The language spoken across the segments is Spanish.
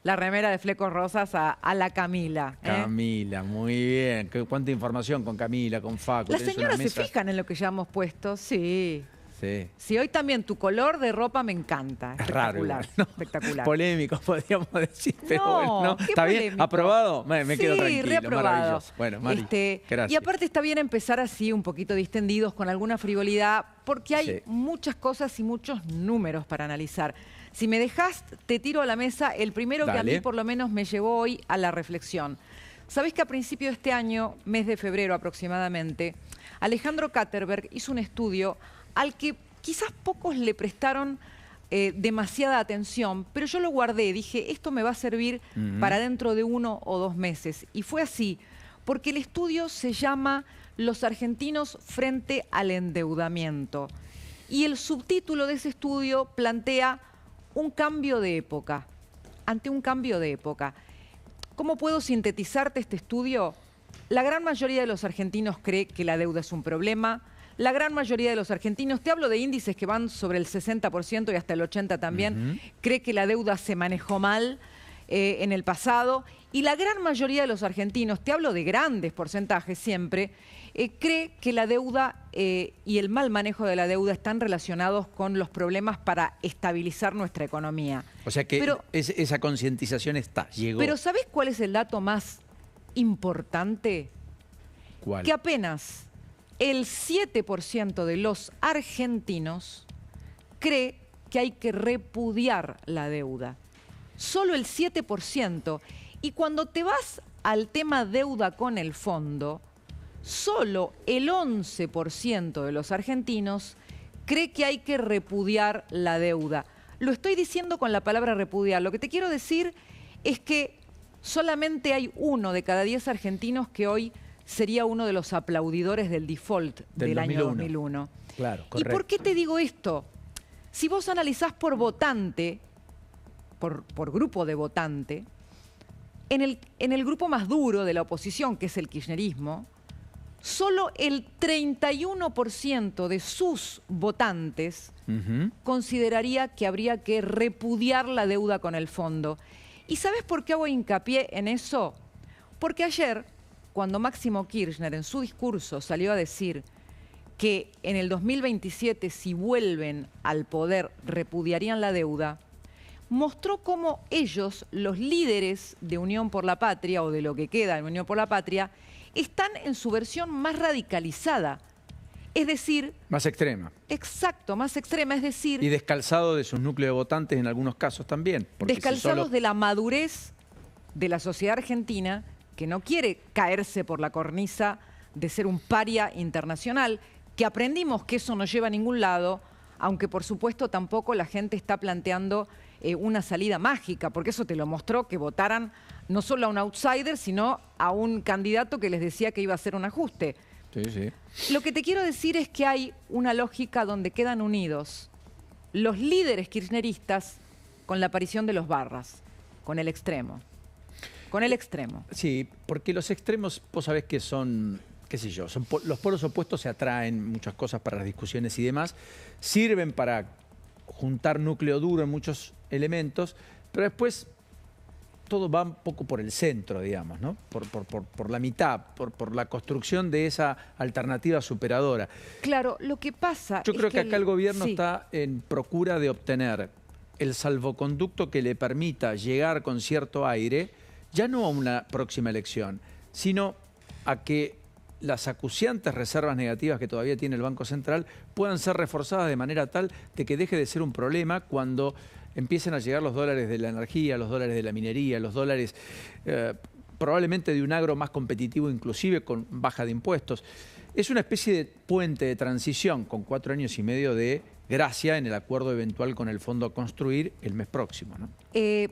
la remera de flecos rosas a la Camila. Camila, muy bien. Cuánta información con Camila, con Facu. Las señoras se fijan en lo que llevamos puesto, sí. Sí. Sí, hoy también tu color de ropa me encanta. Es raro, Espectacular, ¿no? espectacular. Polémico, podríamos decir, pero No, bueno, ¿no? ¿qué ¿Está bien? polémico? ¿Aprobado? Me quedo Sí, tranquilo, reaprobado. maravilloso. Bueno, Mari, gracias. Y aparte está bien empezar así, un poquito distendidos, con alguna frivolidad, porque hay muchas cosas y muchos números para analizar. Si me dejás, te tiro a la mesa el primero que a mí por lo menos me llevó hoy a la reflexión. ¿Sabés que a principio de este año, mes de febrero aproximadamente, Alejandro Katterberg hizo un estudio al que quizás pocos le prestaron demasiada atención, pero yo lo guardé, dije, esto me va a servir para dentro de 1 o 2 meses. Y fue así, porque el estudio se llama Los argentinos frente al endeudamiento. Y el subtítulo de ese estudio plantea un cambio de época, ante un cambio de época. ¿Cómo puedo sintetizarte este estudio? La gran mayoría de los argentinos cree que la deuda es un problema. La gran mayoría de los argentinos, te hablo de índices que van sobre el 60% y hasta el 80% también, cree que la deuda se manejó mal en el pasado. Y la gran mayoría de los argentinos, te hablo de grandes porcentajes siempre, cree que la deuda y el mal manejo de la deuda están relacionados con los problemas para estabilizar nuestra economía. O sea que esa concientización llegó. Pero ¿sabés cuál es el dato más importante? ¿Cuál? Que apenas el 7% de los argentinos cree que hay que repudiar la deuda. Solo el 7%. Y cuando te vas al tema deuda con el fondo, solo el 11% de los argentinos cree que hay que repudiar la deuda. Lo estoy diciendo con la palabra repudiar. Lo que te quiero decir es que solamente hay 1 de cada 10 argentinos que hoy sería uno de los aplaudidores del default del año 2001. Claro, correcto. ¿Y por qué te digo esto? Si vos analizás por votante, por grupo de votante, en el grupo más duro de la oposición, que es el kirchnerismo, solo el 31% de sus votantes consideraría que habría que repudiar la deuda con el fondo. ¿Y sabes por qué hago hincapié en eso? Porque ayer, cuando Máximo Kirchner en su discurso salió a decir que en el 2027, si vuelven al poder, repudiarían la deuda, mostró cómo ellos, los líderes de Unión por la Patria, o de lo que queda de Unión por la Patria, están en su versión más radicalizada. Es decir... Más extrema. Exacto, más extrema, es decir... Y descalzado de sus núcleos de votantes en algunos casos también. Descalzados de la madurez de la sociedad argentina, que no quiere caerse por la cornisa de ser un paria internacional, que aprendimos que eso no lleva a ningún lado, aunque por supuesto tampoco la gente está planteando una salida mágica, porque eso te lo mostró, que votaran no solo a un outsider, sino a un candidato que les decía que iba a hacer un ajuste. Sí, sí. Lo que te quiero decir es que hay una lógica donde quedan unidos los líderes kirchneristas con la aparición de los barras, con el extremo. Con el extremo. Sí, porque los extremos, vos sabés que son, qué sé yo, los polos opuestos se atraen muchas cosas para las discusiones y demás, sirven para juntar núcleo duro en muchos elementos, pero después todo va un poco por el centro, digamos, ¿no? Por la mitad, por la construcción de esa alternativa superadora. Claro, lo que pasa Yo creo que acá el gobierno sí. está en procura de obtener el salvoconducto que le permita llegar con cierto aire, ya no a una próxima elección, sino a que las acuciantes reservas negativas que todavía tiene el Banco Central puedan ser reforzadas de manera tal de que deje de ser un problema cuando empiecen a llegar los dólares de la energía, los dólares de la minería, los dólares probablemente de un agro más competitivo, inclusive con baja de impuestos. Es una especie de puente de transición con 4 años y medio de gracia en el acuerdo eventual con el Fondo a Construir el mes próximo, ¿no?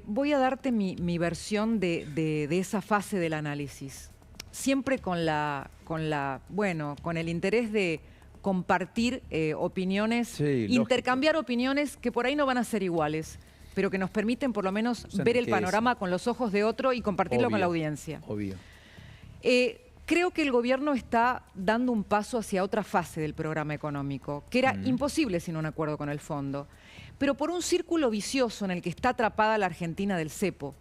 Voy a darte mi versión de esa fase del análisis. Siempre con el interés de compartir opiniones, sí, intercambiar opiniones que por ahí no van a ser iguales, pero que nos permiten por lo menos ver el panorama con los ojos de otro y compartirlo con la audiencia. Obvio. Creo que el gobierno está dando un paso hacia otra fase del programa económico, que era imposible sin un acuerdo con el fondo, pero por un círculo vicioso en el que está atrapada la Argentina del cepo.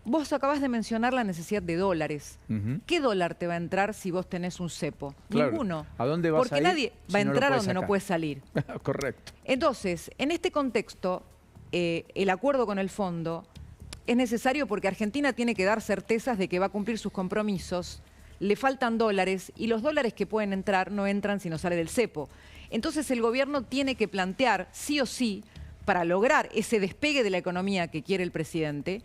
vos acabás de mencionar la necesidad de dólares. ¿Qué dólar te va a entrar si vos tenés un cepo? Claro. Ninguno. ¿A dónde vas Porque a ir nadie va a si no entrar lo a puedes donde no sacar? puede salir. Correcto. Entonces, en este contexto, el acuerdo con el fondo es necesario porque Argentina tiene que dar certezas de que va a cumplir sus compromisos. Le faltan dólares y los dólares que pueden entrar no entran si no sale del cepo. Entonces el gobierno tiene que plantear, sí o sí, para lograr ese despegue de la economía que quiere el presidente,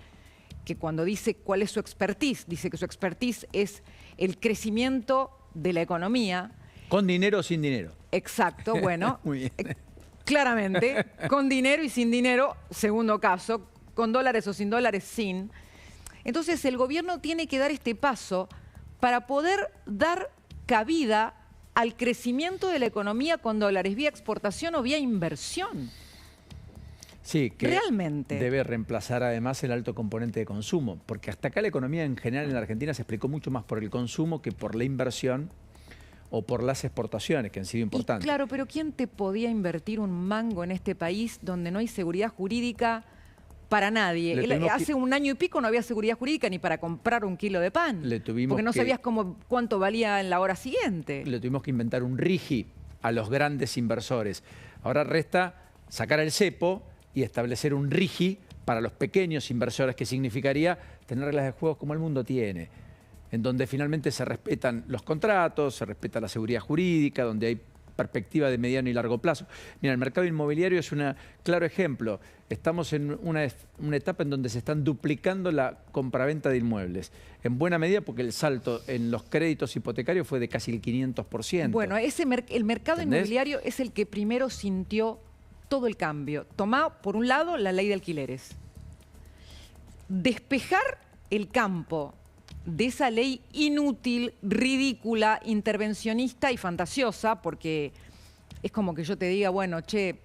que cuando dice cuál es su expertise, dice que su expertise es el crecimiento de la economía. ¿Con dinero o sin dinero? Exacto, bueno, Muy bien. Claramente, con dinero y sin dinero, segundo caso, con dólares o sin dólares, sin. Entonces el gobierno tiene que dar este paso para poder dar cabida al crecimiento de la economía con dólares, vía exportación o vía inversión. Sí, que realmente debe reemplazar además el alto componente de consumo, porque hasta acá la economía en general en la Argentina se explicó mucho más por el consumo que por la inversión o por las exportaciones, que han sido importantes. Claro, pero ¿quién te podía invertir un mango en este país donde no hay seguridad jurídica para nadie? Hace un año y pico no había seguridad jurídica ni para comprar un kilo de pan, porque no sabías cuánto valía en la hora siguiente. Le tuvimos que inventar un RIGI a los grandes inversores. Ahora resta sacar el cepo y establecer un RIGI para los pequeños inversores, que significaría tener reglas de juego como el mundo tiene, en donde finalmente se respetan los contratos, se respeta la seguridad jurídica, donde hay perspectiva de mediano y largo plazo. Mira, el mercado inmobiliario es un claro ejemplo. Estamos en una etapa en donde se están duplicando la compraventa de inmuebles, en buena medida porque el salto en los créditos hipotecarios fue de casi el 500%. Bueno, el mercado inmobiliario es el que primero sintió todo el cambio. Tomá, por un lado, la ley de alquileres. Despejar el campo de esa ley inútil, ridícula, intervencionista y fantasiosa, porque es como que yo te diga, bueno, che,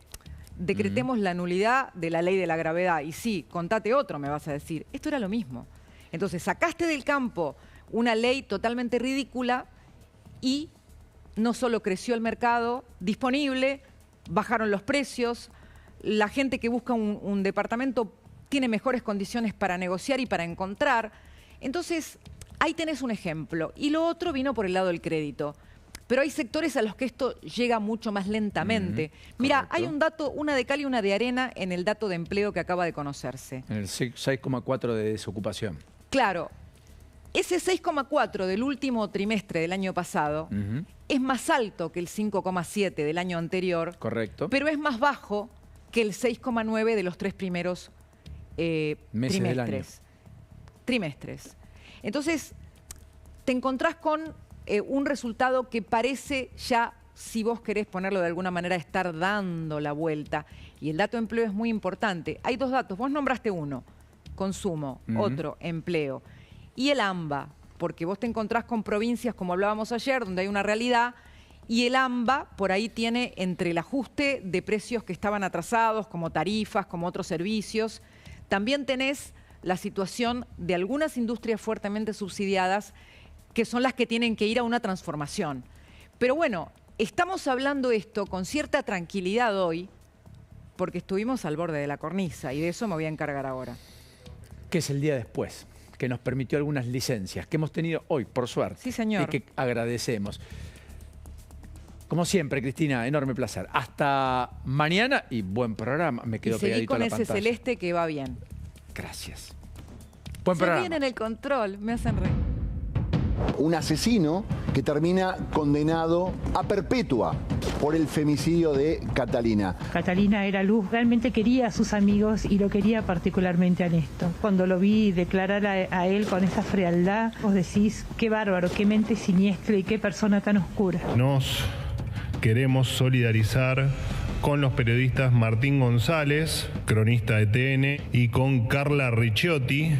decretemos la nulidad de la ley de la gravedad. Y sí, contate otro, me vas a decir. Esto era lo mismo. Entonces, sacaste del campo una ley totalmente ridícula y no solo creció el mercado disponible, bajaron los precios, la gente que busca un departamento tiene mejores condiciones para negociar y para encontrar. Entonces, ahí tenés un ejemplo. Y lo otro vino por el lado del crédito. Pero hay sectores a los que esto llega mucho más lentamente. Mira, hay un dato, una de cal y una de arena en el dato de empleo que acaba de conocerse. En el 6,4 de desocupación. Claro. Ese 6,4 del último trimestre del año pasado es más alto que el 5,7 del año anterior. Correcto. Pero es más bajo que el 6,9 de los 3 primeros meses del año. Trimestres. Entonces, te encontrás con un resultado que parece ya, si vos querés ponerlo de alguna manera, estar dando la vuelta. Y el dato de empleo es muy importante. Hay dos datos. Vos nombraste uno, consumo, otro, empleo. Y el AMBA, porque vos te encontrás con provincias, como hablábamos ayer, donde hay una realidad, y el AMBA por ahí tiene entre el ajuste de precios que estaban atrasados, como tarifas, como otros servicios. También tenés la situación de algunas industrias fuertemente subsidiadas, que son las que tienen que ir a una transformación. Pero bueno, estamos hablando esto con cierta tranquilidad hoy, porque estuvimos al borde de la cornisa, y de eso me voy a encargar ahora. Que es el día después, que nos permitió algunas licencias que hemos tenido hoy, por suerte. Sí, señor. Y que agradecemos. Como siempre, Cristina, enorme placer. Hasta mañana y buen programa. Me quedo pegadito a la pantalla. Y seguí con ese celeste que va bien. Gracias. Buen programa. Se viene en el control, me hacen reír. Un asesino que termina condenado a perpetua por el femicidio de Catalina. Catalina era luz, realmente quería a sus amigos y lo quería particularmente a Néstor. Cuando lo vi declarar a él con esa frialdad, vos decís, qué bárbaro, qué mente siniestra y qué persona tan oscura. Nos queremos solidarizar con los periodistas Martín González, cronista de TN, y con Carla Ricciotti,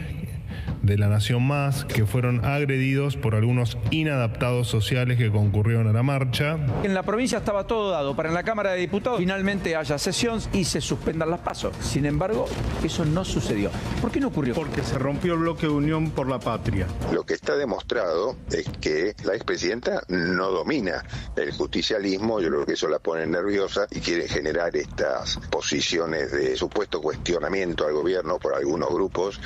de La Nación Más, que fueron agredidos por algunos inadaptados sociales que concurrieron a la marcha. En la provincia estaba todo dado para en la Cámara de Diputados finalmente haya sesión y se suspendan las PASO. Sin embargo, eso no sucedió. ¿Por qué no ocurrió? Porque se rompió el bloque de Unión por la Patria. Lo que está demostrado es que la expresidenta no domina el justicialismo. Yo creo que eso la pone nerviosa y quiere generar estas posiciones de supuesto cuestionamiento al gobierno por algunos grupos.